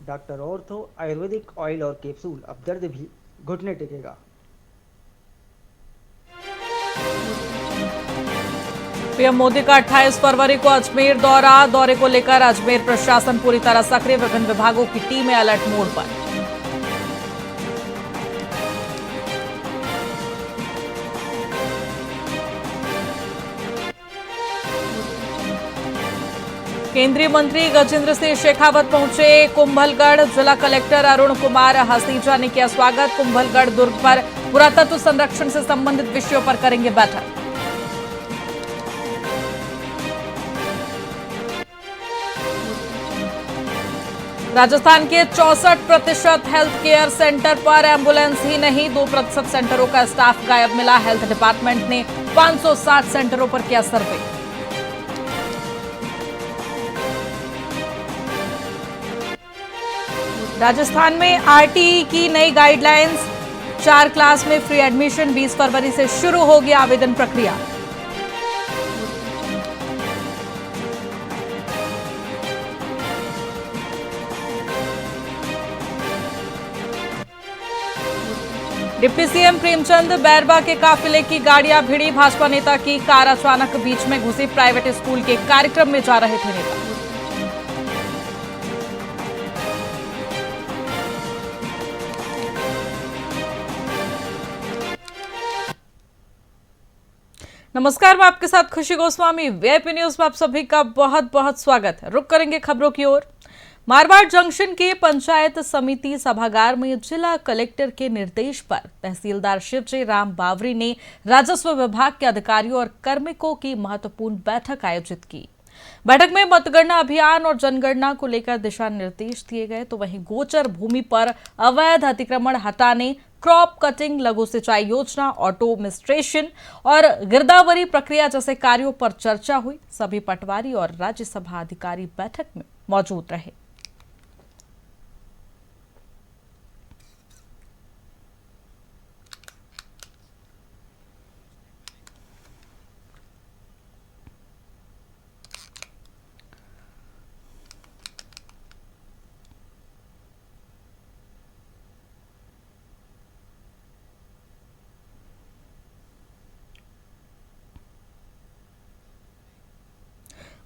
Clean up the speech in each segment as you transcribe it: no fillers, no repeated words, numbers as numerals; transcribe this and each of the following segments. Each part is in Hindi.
डॉक्टर ऑर्थो आयुर्वेदिक ऑयल और कैप्सूल, अब दर्द भी घुटने टेकेगा। पीएम मोदी का 28 फरवरी को अजमेर दौरे को लेकर अजमेर प्रशासन पूरी तरह सक्रिय, विभिन्न विभागों की टीमें अलर्ट मोड पर। केंद्रीय मंत्री गजेंद्र सिंह शेखावत पहुंचे कुंभलगढ़, जिला कलेक्टर अरुण कुमार हसीजा ने किया स्वागत। कुंभलगढ़ दुर्ग पर पुरातत्व संरक्षण से संबंधित विषयों पर करेंगे बैठक। राजस्थान के 64% हेल्थ केयर सेंटर पर एम्बुलेंस ही नहीं, 2% सेंटरों का स्टाफ गायब मिला। हेल्थ डिपार्टमेंट ने 560 सेंटरों पर किया सर्वे। राजस्थान में आरटीई की नई गाइडलाइंस, 4 क्लास में फ्री एडमिशन, 20 फरवरी से शुरू होगी आवेदन प्रक्रिया। डिप्टी सीएम प्रेमचंद बैरवा के काफिले की गाड़ियां भिड़ी, भाजपा नेता की कार अचानक बीच में घुसी। प्राइवेट स्कूल के कार्यक्रम में जा रहे थे नेता। नमस्कार, मैं आपके साथ खुशी गोस्वामी। वीआईपी न्यूज में आप सभी का बहुत बहुत स्वागत है। रुक करेंगे खबरों की ओर। मारवाड़ जंक्शन के पंचायत समिति सभागार में जिला कलेक्टर के निर्देश पर तहसीलदार शिवजी राम बावरी ने राजस्व विभाग के अधिकारियों और कार्मिकों की महत्वपूर्ण बैठक आयोजित की। बैठक में मतगणना अभियान और जनगणना को लेकर दिशा निर्देश दिए गए, तो वहीं गोचर भूमि पर अवैध अतिक्रमण हटाने, क्रॉप कटिंग, लघु सिंचाई योजना, ऑटोमिस्ट्रेशन और गिरदावरी प्रक्रिया जैसे कार्यों पर चर्चा हुई। सभी पटवारी और राज्यसभा अधिकारी बैठक में मौजूद रहे।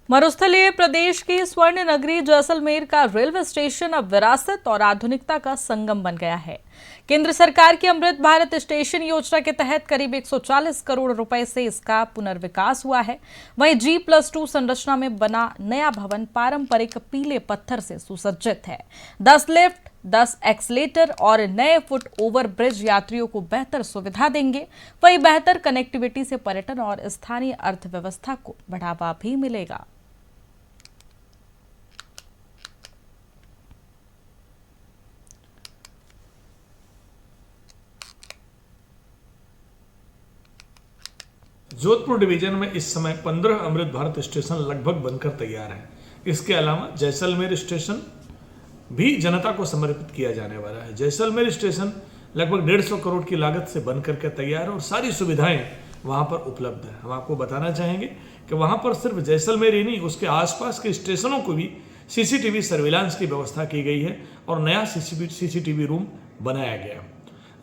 मरुस्थलीय प्रदेश की स्वर्ण नगरी जैसलमेर का रेलवे स्टेशन अब विरासत और आधुनिकता का संगम बन गया है। केंद्र सरकार की अमृत भारत स्टेशन योजना के तहत करीब 140 करोड़ रुपए से इसका पुनर्विकास हुआ है। वहीं G+2 संरचना में बना नया भवन पारंपरिक पीले पत्थर से सुसज्जित है। 10 लिफ्ट, 10 एक्सलेटर और नए फुट ओवर ब्रिज यात्रियों को बेहतर सुविधा देंगे। वहीं बेहतर कनेक्टिविटी से पर्यटन और स्थानीय अर्थव्यवस्था को बढ़ावा भी मिलेगा। जोधपुर डिवीजन में इस समय 15 अमृत भारत स्टेशन लगभग बनकर तैयार हैं। इसके अलावा जैसलमेर स्टेशन भी जनता को समर्पित किया जाने वाला है। जैसलमेर स्टेशन लगभग 150 करोड़ की लागत से बनकर के तैयार है और सारी सुविधाएं वहां पर उपलब्ध है। हम आपको बताना चाहेंगे कि वहां पर सिर्फ जैसलमेर ही नहीं, उसके आसपास के स्टेशनों को भी सीसीटीवी सर्विलांस की व्यवस्था की गई है और नया सीसीटीवी रूम बनाया गया।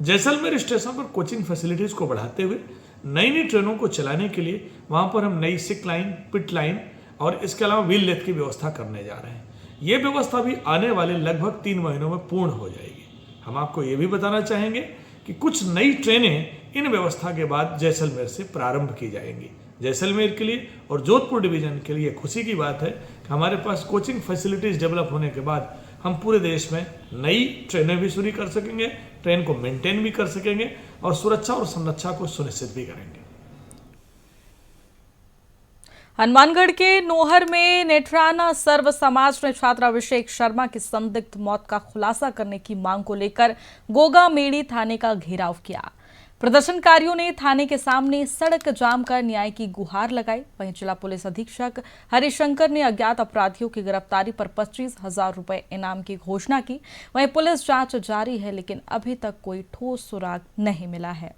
जैसलमेर स्टेशन पर कोचिंग फैसिलिटीज को बढ़ाते हुए नई नई ट्रेनों को चलाने के लिए वहां पर हम नई सिक लाइन, पिट लाइन और इसके अलावा व्हील लेथ की व्यवस्था करने जा रहे हैं। ये व्यवस्था भी आने वाले लगभग 3 महीनों में पूर्ण हो जाएगी। हम आपको ये भी बताना चाहेंगे कि कुछ नई ट्रेनें इन व्यवस्था के बाद जैसलमेर से प्रारंभ की जाएंगी। जैसलमेर के लिए और जोधपुर डिवीजन के लिए खुशी की बात है कि हमारे पास कोचिंग फैसिलिटीज डेवलप होने के बाद हम पूरे देश में नई ट्रेनें भी शुरू कर सकेंगे, ट्रेन को मेंटेन भी कर सकेंगे और सुरक्षा और संरक्षा को सुनिश्चित भी करेंगे। हनुमानगढ़ के नोहर में नेठराना सर्व समाज ने छात्र अभिषेक शर्मा की संदिग्ध मौत का खुलासा करने की मांग को लेकर गोगामेड़ी थाने का घेराव किया। प्रदर्शनकारियों ने थाने के सामने सड़क जाम कर न्याय की गुहार लगाई। वहीं जिला पुलिस अधीक्षक हरिशंकर ने अज्ञात अपराधियों की गिरफ्तारी पर 25,000 रुपए इनाम की घोषणा की। वहीं पुलिस जांच जारी है, लेकिन अभी तक कोई ठोस सुराग नहीं मिला है।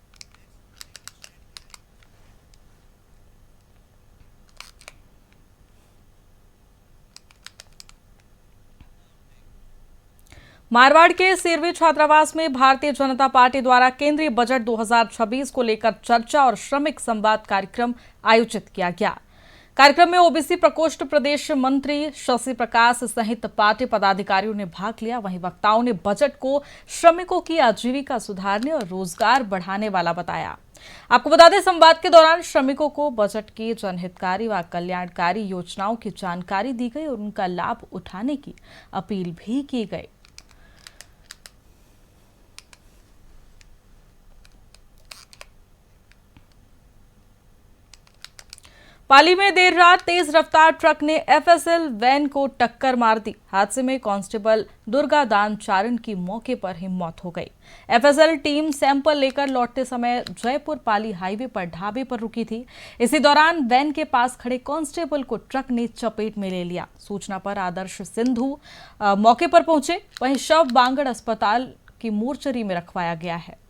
मारवाड़ के सिरवी छात्रावास में भारतीय जनता पार्टी द्वारा केंद्रीय बजट 2026 को लेकर चर्चा और श्रमिक संवाद कार्यक्रम आयोजित किया गया। कार्यक्रम में ओबीसी प्रकोष्ठ प्रदेश मंत्री शशि प्रकाश सहित पार्टी पदाधिकारियों ने भाग लिया। वहीं वक्ताओं ने बजट को श्रमिकों की आजीविका सुधारने और रोजगार बढ़ाने वाला बताया। आपको बता दें, संवाद के दौरान श्रमिकों को बजट की जनहितकारी व कल्याणकारी योजनाओं की जानकारी दी गई और उनका लाभ उठाने की अपील भी की गई। पाली में देर रात तेज रफ्तार ट्रक ने एफएसएल वैन को टक्कर मार दी। हादसे में कांस्टेबल दुर्गा दान चारण की मौके पर ही मौत हो गई। एफएसएल टीम सैंपल लेकर लौटते समय जयपुर पाली हाईवे पर ढाबे पर रुकी थी। इसी दौरान वैन के पास खड़े कांस्टेबल को ट्रक ने चपेट में ले लिया। सूचना पर आदर्श सिंधु मौके पर पहुंचे। वहीं शव बांगड़ अस्पताल की मोर्चरी में रखवाया गया है।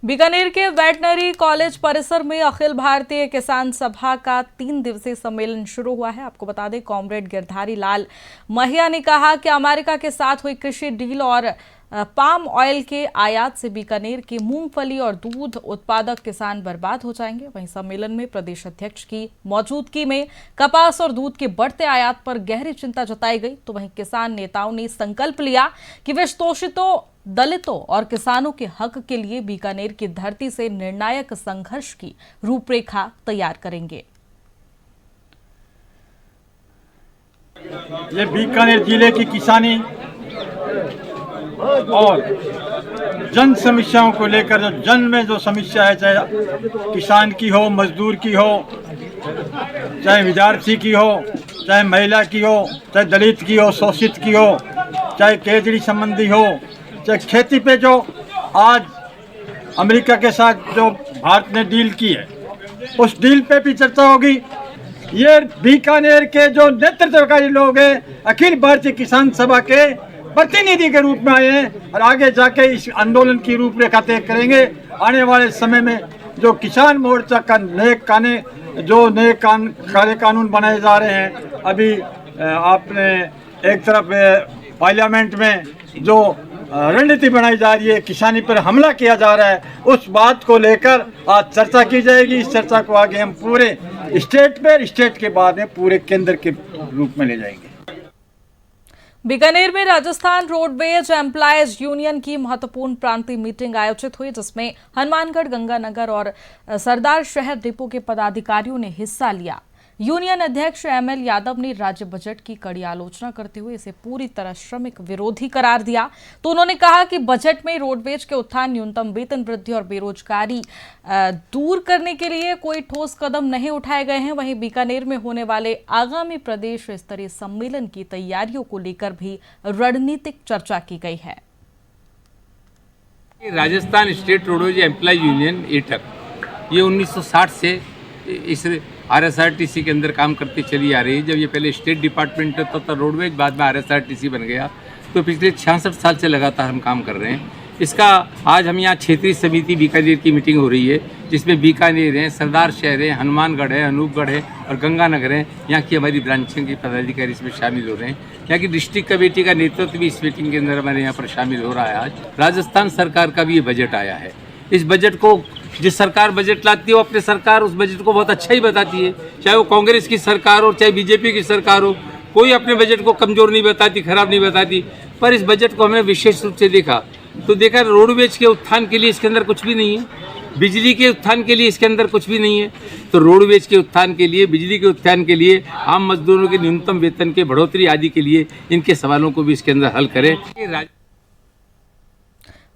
बीकानेर के वेटनरी कॉलेज परिसर में अखिल भारतीय किसान सभा का 3 दिवसीय सम्मेलन शुरू हुआ है। आपको बता दें, कॉमरेड गिरधारी लाल महिया ने कहा कि अमेरिका के साथ हुई कृषि डील और पाम ऑयल के आयात से बीकानेर के मूंगफली और दूध उत्पादक किसान बर्बाद हो जाएंगे। वहीं सम्मेलन में प्रदेश अध्यक्ष की मौजूदगी में कपास और दूध के बढ़ते आयात पर गहरी चिंता जताई गई। तो वहीं किसान नेताओं ने संकल्प लिया कि वे शोषितों, दलितों और किसानों के हक के लिए बीकानेर की धरती से निर्णायक संघर्ष की रूपरेखा तैयार करेंगे। ये बीकानेर जिले की किसानी और जन समस्याओं को लेकर जो जन में जो समस्या है, चाहे किसान की हो, मजदूर की हो, चाहे विद्यार्थी की हो, चाहे महिला की हो, चाहे दलित की हो, शोषित की हो, चाहे केजड़ी संबंधी हो, चाहे खेती पे जो आज अमेरिका के साथ जो भारत ने डील की है, उस डील पे भी चर्चा होगी। ये बीकानेर के जो नेतृत्वकारी लोग हैं, अखिल भारतीय किसान सभा के प्रतिनिधि के रूप में आए हैं और आगे जाके इस आंदोलन की रूपरेखा तय करेंगे। आने वाले समय में जो किसान मोर्चा का नए कानून बनाए जा रहे हैं, अभी आपने एक तरफ पार्लियामेंट में जो रणनीति बनाई जा रही है, किसानी पर हमला किया जा रहा है, उस बात को लेकर आज चर्चा की जाएगी। इस चर्चा को आगे हम पूरे स्टेट पर, स्टेट के बाद में पूरे केंद्र के रूप में ले जाएंगे। बीकानेर में राजस्थान रोडवेज एम्प्लॉयज यूनियन की महत्वपूर्ण प्रांतीय मीटिंग आयोजित हुई, जिसमें हनुमानगढ़, गंगानगर और सरदार शहर डिपो के पदाधिकारियों ने हिस्सा लिया। यूनियन अध्यक्ष एमएल यादव ने राज्य बजट की कड़ी आलोचना करते हुए इसे पूरी तरह श्रमिक विरोधी करार दिया। तो उन्होंने कहा कि बजट में रोडवेज के उत्थान, न्यूनतम वेतन वृद्धि और बेरोजगारी दूर करने के लिए कोई ठोस कदम नहीं उठाए गए हैं। वहीं बीकानेर में होने वाले आगामी प्रदेश स्तरीय सम्मेलन की तैयारियों को लेकर भी रणनीतिक चर्चा की गई है। Rajasthan state roadways employ union AITUC ये 1960 से इस आरएसआरटीसी के अंदर काम करती चली आ रही है। जब ये पहले स्टेट डिपार्टमेंट था तो रोडवेज, बाद में आरएसआरटीसी बन गया। तो पिछले 66 साल से लगातार हम काम कर रहे हैं। इसका आज हम यहाँ क्षेत्रीय समिति बीकानेर की मीटिंग हो रही है, जिसमें बीकानेर है, सरदार शहर है, हनुमानगढ़ है, अनूपगढ़ है और गंगानगर है। यहाँ की हमारी ब्रांचों के पदाधिकारी इसमें शामिल हो रहे हैं। यहाँ की डिस्ट्रिक्ट कमेटी का नेतृत्व भी इस मीटिंग के अंदर हमारे यहाँ पर शामिल हो रहा है। आज राजस्थान सरकार का भी ये बजट आया है। इस बजट को जिस सरकार बजट लाती है वो अपने सरकार उस बजट को बहुत अच्छा ही बताती है, चाहे वो कांग्रेस की सरकार हो, चाहे बीजेपी की सरकार हो। कोई अपने बजट को कमज़ोर नहीं बताती, खराब नहीं बताती। पर इस बजट को हमने विशेष रूप से देखा तो देखा रोडवेज के उत्थान के लिए इसके अंदर कुछ भी नहीं है, बिजली के उत्थान के लिए इसके अंदर कुछ भी नहीं है। तो रोडवेज के उत्थान के लिए, बिजली के उत्थान के लिए, आम मजदूरों के न्यूनतम वेतन के बढ़ोतरी आदि के लिए इनके सवालों को भी इसके अंदर हल करें।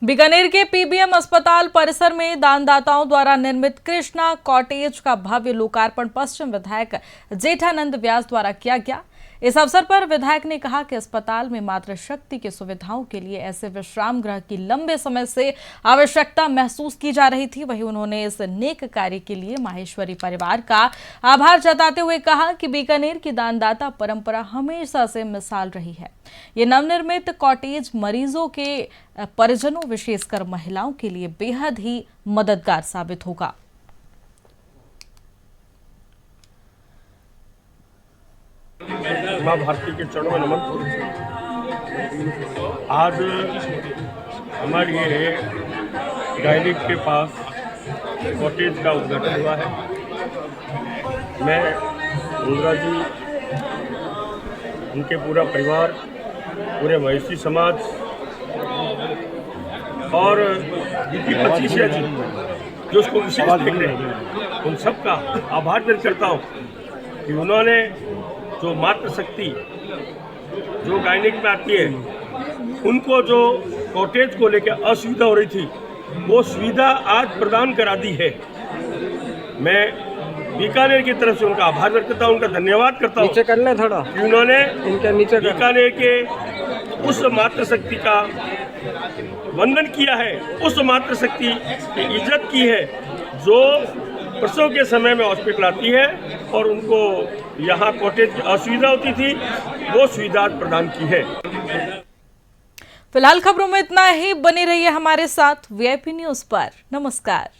बीकानेर के पीबीएम अस्पताल परिसर में दानदाताओं द्वारा निर्मित कृष्णा कॉटेज का भव्य लोकार्पण पश्चिम विधायक जेठानंद व्यास द्वारा किया गया। इस अवसर पर विधायक ने कहा कि अस्पताल में मातृशक्ति की सुविधाओं के लिए ऐसे विश्राम गृह की लंबे समय से आवश्यकता महसूस की जा रही थी। वहीं उन्होंने इस नेक कार्य के लिए माहेश्वरी परिवार का आभार जताते हुए कहा कि बीकानेर की दानदाता परंपरा हमेशा से मिसाल रही है। ये नवनिर्मित कॉटेज मरीजों के परिजनों, विशेषकर महिलाओं के लिए बेहद ही मददगार साबित होगा। माँ भारती के चरणों में नमन। आज हमारे ये गायनिक के पास कॉटेज का उद्घाटन हुआ है। मैं मुंद्रा जी, उनके पूरा परिवार, पूरे महेशी समाज और उनकी पचीसिया जी जो उसको विशेष देख रहे हैं, उन सबका आभार व्यक्त करता हूँ कि उन्होंने जो मातृशक्ति जो गायनिक में आती है, उनको जो कॉटेज को लेकर असुविधा हो रही थी, वो सुविधा आज प्रदान करा दी है। मैं बीकानेर की तरफ से उनका आभार व्यक्त करता हूँ, उनका धन्यवाद करता हूँ कि उन्होंने बीकानेर के उस मातृशक्ति का वंदन किया है, उस मातृशक्ति की इज्जत की है जो प्रसव के समय में हॉस्पिटल आती है और उनको यहाँ कॉटेज की असुविधा होती थी, वो सुविधा प्रदान की है। फिलहाल खबरों में इतना ही। बने रहिए हमारे साथ वीआईपी न्यूज पर। नमस्कार।